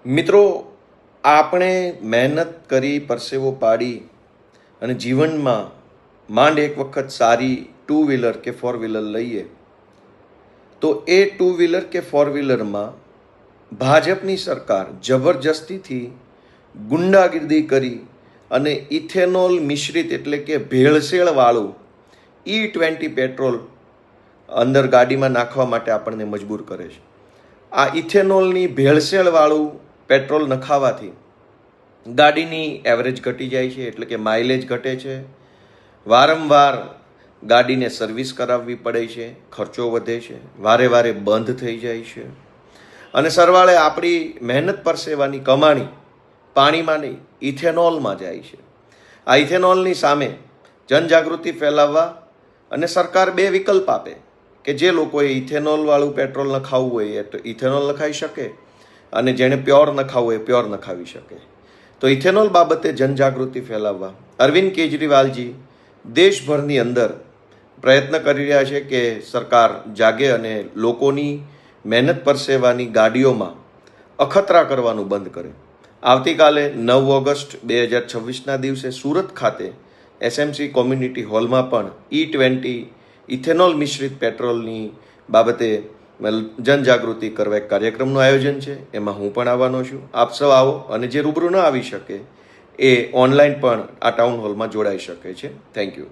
મિત્રો, આપણે મહેનત કરી પરસેવો પાડી અને જીવનમાં માંડ એક વખત સારી ટુ વ્હીલર કે ફોર વ્હીલર લઈએ તો એ ટુ વ્હીલર કે ફોર વ્હીલરમાં ભાજપની સરકાર જબરજસ્તીથી ગુંડાગીરી કરી અને ઇથેનોલ મિશ્રિત એટલે કે ભેળસેળવાળું E20 પેટ્રોલ અંદર ગાડીમાં નાખવા માટે આપણને મજબૂર કરે છે. આ ઇથેનોલની ભેળસેળવાળું પેટ્રોલ નખાવાથી ગાડીની એવરેજ ઘટી જાય છે, એટલે કે માઇલેજ ઘટે છે. વારંવાર ગાડીને સર્વિસ કરાવવી પડે છે, ખર્ચો વધે છે, વારે વારે બંધ થઈ જાય છે અને સરવાળે આપણી મહેનત પરસેવાની કમાણી પાણીમાં નહીં ઇથેનોલમાં જાય છે. આ ઇથેનોલની સામે જનજાગૃતિ ફેલાવવા અને સરકાર બે વિકલ્પ આપે કે જે લોકોએ ઇથેનોલવાળું પેટ્રોલ નખાવવું હોય એ તો ઇથેનોલ નખાવી શકે અને જેણે પ્યોર નખાવવું હોય પ્યોર નખાવી શકે. તો ઇથેનોલ બાબતે જનજાગૃતિ ફેલાવવા અરવિંદ કેજરીવાલજી દેશભરની અંદર પ્રયત્ન કરી રહ્યા છે કે સરકાર જાગે અને લોકોની મહેનત પરસેવાની ગાડીઓમાં અખતરા કરવાનું બંધ કરે. આવતીકાલે 9 ઓગસ્ટ 2026ના દિવસે સુરત ખાતે SMC કોમ્યુનિટી હોલમાં પણ E20 ઇથેનોલ મિશ્રિત પેટ્રોલની બાબતે જનજાગૃતિ કરવા એક કાર્યક્રમનું આયોજન છે. એમાં હું પણ આવવાનો છું. આપ સૌ આવો અને જે રૂબરૂ ન આવી શકે એ ઓનલાઈન પણ આ ટાઉન હોલમાં જોડાઈ શકે છે. Thank you.